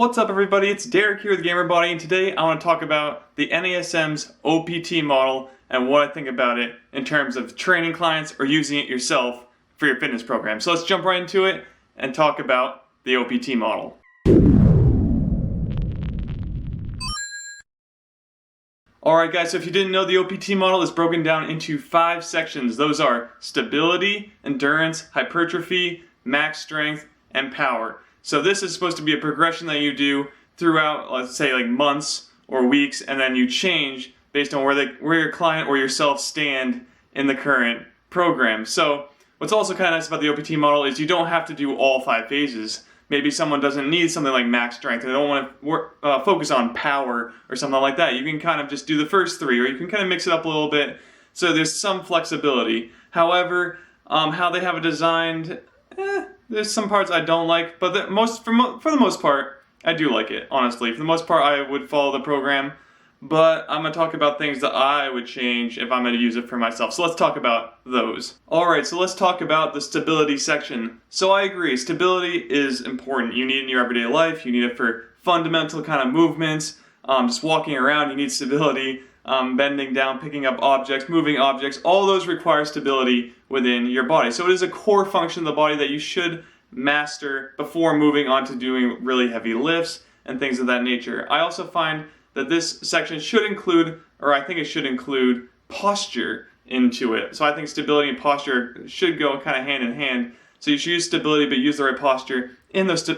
What's up everybody, it's Derek here with GamerBody, and today I want to talk about the NASM's OPT model and what I think about it in terms of training clients or using it yourself for your fitness program. So let's jump right into it and talk about the OPT model. Alright guys, so if you didn't know, the OPT model is broken down into 5 sections. Those are stability, endurance, hypertrophy, max strength, and power. So this is supposed to be a progression that you do throughout, let's say, like months or weeks, and then you change based on where your client or yourself stand in the current program. So what's also kind of nice about the OPT model is you don't have to do all 5 phases. Maybe someone doesn't need something like max strength, and they don't want to focus on power or something like that. You can kind of just do the first 3, or you can kind of mix it up a little bit, so there's some flexibility. However, how they have it designed, there's some parts I don't like, but for the most part, I do like it, honestly. For the most part, I would follow the program, but I'm going to talk about things that I would change if I'm going to use it for myself. So let's talk about those. Alright, so let's talk about the stability section. So I agree, stability is important. You need it in your everyday life, you need it for fundamental kind of movements, just walking around, you need stability. Bending down, picking up objects, moving objects, all those require stability within your body. So it is a core function of the body that you should master before moving on to doing really heavy lifts and things of that nature. I also find that this section should include, or I think it should include, posture into it. So I think stability and posture should go kind of hand in hand. So you should use stability, but use the right posture in those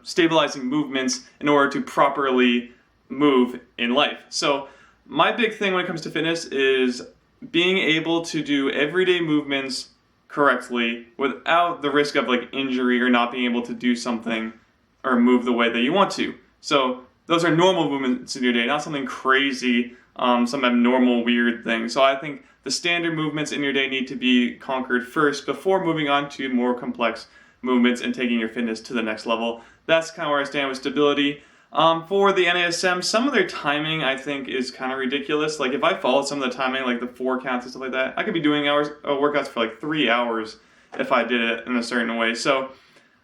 stabilizing movements in order to properly move in life. So my big thing when it comes to fitness is being able to do everyday movements correctly without the risk of like injury or not being able to do something or move the way that you want to. So those are normal movements in your day, not something crazy, some abnormal weird thing. So I think the standard movements in your day need to be conquered first before moving on to more complex movements and taking your fitness to the next level. That's kind of where I stand with stability. For the NASM, some of their timing I think is kind of ridiculous. Like if I followed some of the timing, like the 4 counts and stuff like that, I could be doing workouts for like 3 hours if I did it in a certain way. So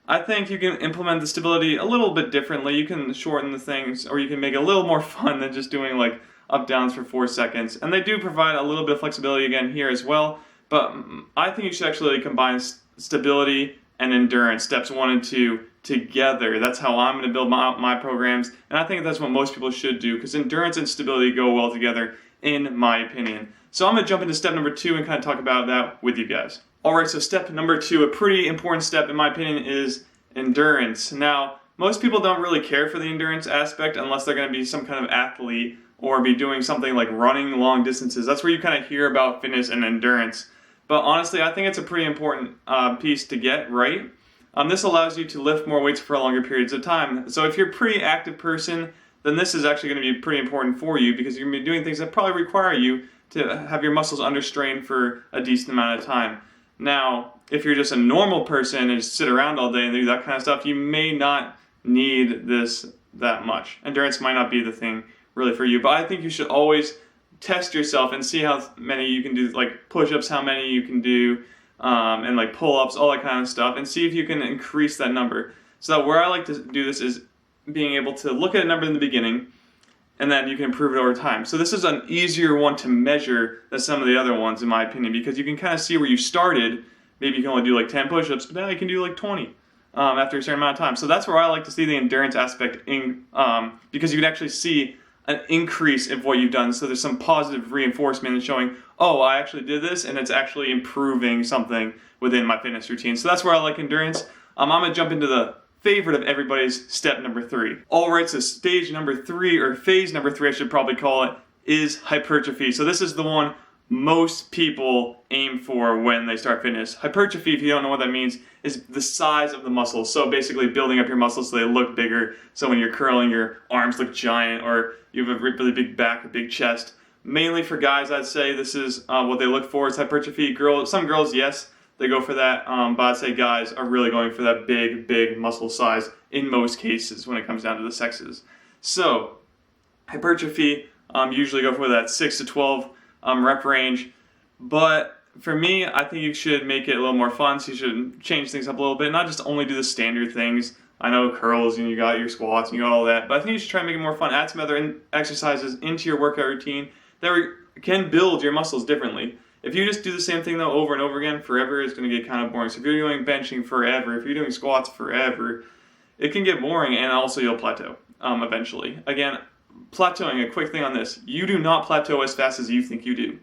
I think you can implement the stability a little bit differently. You can shorten the things, or you can make it a little more fun than just doing like up downs for 4 seconds. And they do provide a little bit of flexibility again here as well. But I think you should actually combine stability and endurance, steps 1 and 2, together. That's how I'm going to build my programs, and I think that's what most people should do, because endurance and stability go well together, in my opinion. So I'm going to jump into step number 2 and kind of talk about that with you guys. Alright, so step number 2, a pretty important step in my opinion, is endurance. Now, most people don't really care for the endurance aspect unless they're going to be some kind of athlete or be doing something like running long distances. That's where you kind of hear about fitness and endurance. But honestly, I think it's a pretty important piece to get right. This allows you to lift more weights for longer periods of time. So if you're a pretty active person, then this is actually going to be pretty important for you, because you're going to be doing things that probably require you to have your muscles under strain for a decent amount of time. Now, if you're just a normal person and just sit around all day and do that kind of stuff, you may not need this that much. Endurance might not be the thing really for you, but I think you should always test yourself and see how many you can do, like push-ups, how many you can do, and like pull-ups, all that kind of stuff, and see if you can increase that number. So that where I like to do this is being able to look at a number in the beginning, and then you can improve it over time. So this is an easier one to measure than some of the other ones, in my opinion, because you can kind of see where you started. Maybe you can only do like 10 push-ups, but now you can do like 20 after a certain amount of time. So that's where I like to see the endurance aspect in, because you can actually see an increase of what you've done. So there's some positive reinforcement in showing, oh, I actually did this, and it's actually improving something within my fitness routine. So that's where I like endurance. I'm going to jump into the favorite of everybody's, step number 3. Alright, so stage number 3, or phase number 3 I should probably call it, is hypertrophy. So this is the one most people aim for when they start fitness. Hypertrophy, if you don't know what that means, is the size of the muscles. So basically building up your muscles so they look bigger. So when you're curling, your arms look giant, or you have a really big back, a big chest. Mainly for guys, I'd say this is what they look for is hypertrophy. Some girls, yes, they go for that, but I'd say guys are really going for that big muscle size in most cases when it comes down to the sexes. So hypertrophy, usually go for that 6 to 12 rep range, but for me, I think you should make it a little more fun, so you should change things up a little bit, not just only do the standard things I know curls and you got your squats and you got all that, but I think you should try and make it more fun. Add some other exercises into your workout routine that can build your muscles differently. If you just do the same thing though over and over again forever, it's going to get kind of boring. So if you're doing benching forever, if you're doing squats forever, it can get boring, and also you'll plateau eventually. Again, plateauing, a quick thing on this, you do not plateau as fast as you think you do.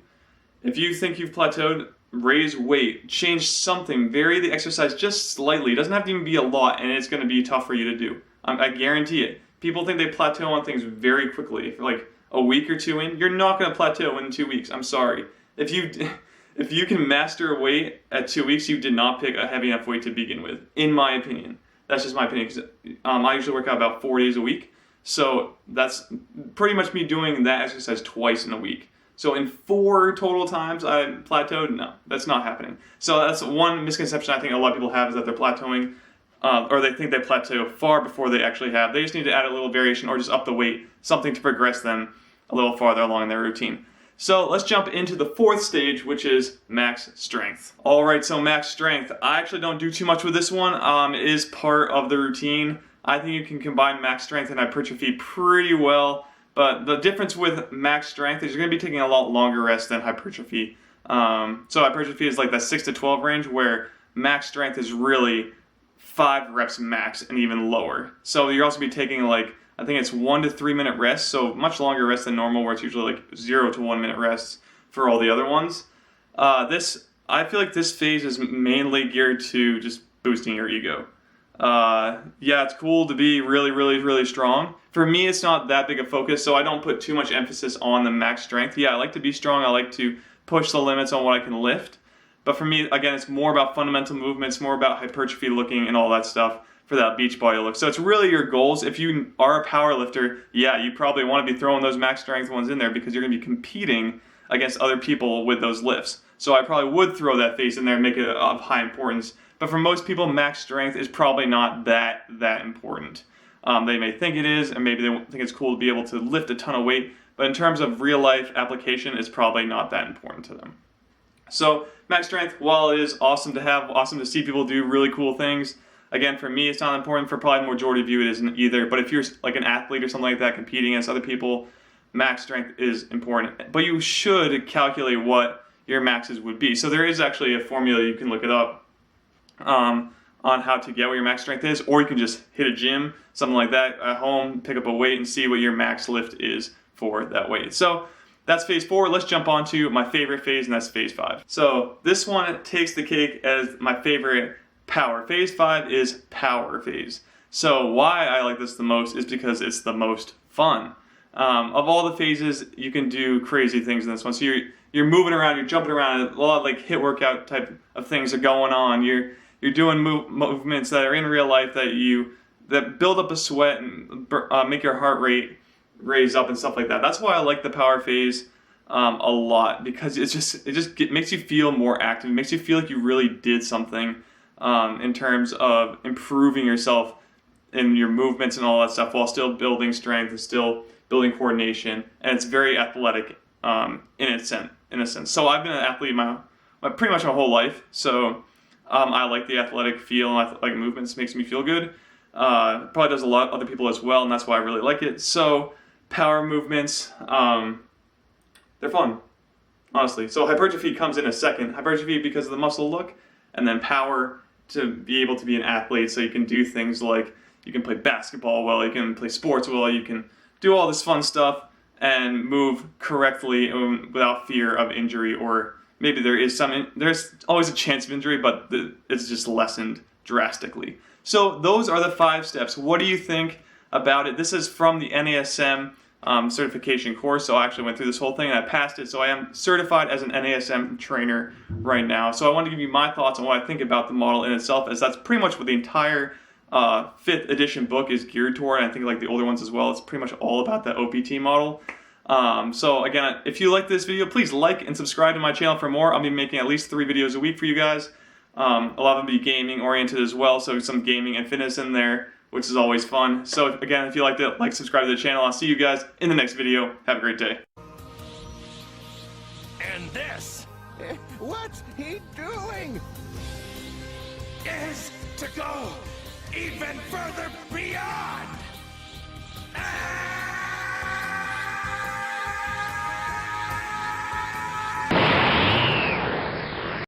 If you think you've plateaued, raise weight, change something, vary the exercise just slightly. It doesn't have to even be a lot, and it's going to be tough for you to do. I guarantee it. People think they plateau on things very quickly. If you're like a week or two in, you're not going to plateau in 2 weeks. I'm sorry. If you can master a weight at 2 weeks, you did not pick a heavy enough weight to begin with, in my opinion. That's just my opinion, because I usually work out about 4 days a week. So that's pretty much me doing that exercise twice in a week. So in 4 total times I plateaued? No, that's not happening. So that's one misconception I think a lot of people have, is that they're plateauing, or they think they plateau far before they actually have. They just need to add a little variation or just up the weight, something to progress them a little farther along in their routine. So let's jump into the 4th stage, which is max strength. Alright, so max strength. I actually don't do too much with this one. It is part of the routine. I think you can combine max strength and hypertrophy pretty well. But the difference with max strength is you're going to be taking a lot longer rest than hypertrophy. So hypertrophy is like that 6 to 12 range, where max strength is really 5 reps max and even lower. So you're also be taking like, I think it's 1 to 3 minute rest, so much longer rest than normal, where it's usually like 0 to 1 minute rests for all the other ones. I feel like this phase is mainly geared to just boosting your ego. Yeah, it's cool to be really, really, really strong. For me, it's not that big a focus, so I don't put too much emphasis on the max strength. Yeah, I like to be strong. I like to push the limits on what I can lift. But for me, again, it's more about fundamental movements, more about hypertrophy looking and all that stuff for that beach body look. So it's really your goals. If you are a power lifter, yeah, you probably want to be throwing those max strength ones in there, because you're going to be competing against other people with those lifts. So I probably would throw that phase in there and make it of high importance. But for most people, max strength is probably not that important. They may think it is, and maybe they think it's cool to be able to lift a ton of weight, but in terms of real life application, it's probably not that important to them. So max strength, while it is awesome to have, awesome to see people do really cool things, again, for me, it's not important. For probably the majority of you, it isn't either. But if you're like an athlete or something like that, competing against other people, max strength is important. But you should calculate what your maxes would be. So there is actually a formula, you can look it up, on how to get what your max strength is, or you can just hit a gym, something like that, at home, pick up a weight and see what your max lift is for that weight. So that's phase 4. Let's jump on to my favorite phase, and that's phase 5. So this one takes the cake as my favorite power. Phase 5 is power phase. So why I like this the most is because it's the most fun. Of all the phases, you can do crazy things in this one. So you're moving around, you're jumping around, a lot of like HIIT workout type of things are going on. You're doing movements that are in real life that build up a sweat and make your heart rate raise up and stuff like that. That's why I like the power phase a lot, because it makes you feel more active. It makes you feel like you really did something in terms of improving yourself in your movements and all that stuff, while still building strength and still building coordination. And it's very athletic in a sense. So I've been an athlete pretty much my whole life. So I like the athletic feel and athletic movements. Makes me feel good. Probably does a lot of other people as well, and that's why I really like it. So power movements, they're fun, honestly. So hypertrophy comes in a second. Hypertrophy because of the muscle look, and then power to be able to be an athlete, so you can do things like you can play basketball well, you can play sports well, you can do all this fun stuff and move correctly without fear of injury, or maybe there's always a chance of injury, but it's just lessened drastically. So those are the 5 steps. What do you think about it? This is from the NASM certification course. So I actually went through this whole thing and I passed it. So I am certified as an NASM trainer right now. So I want to give you my thoughts on what I think about the model in itself, as that's pretty much what the entire 5th edition book is geared toward. And I think like the older ones as well, it's pretty much all about the OPT model. So again, if you like this video, please like and subscribe to my channel for more. I'll be making at least 3 videos a week for you guys. A lot of them be gaming oriented as well, so some gaming and fitness in there, which is always fun. So again, if you liked it, subscribe to the channel. I'll see you guys in the next video. Have a great day. And this, what's he doing? Is to go even further beyond!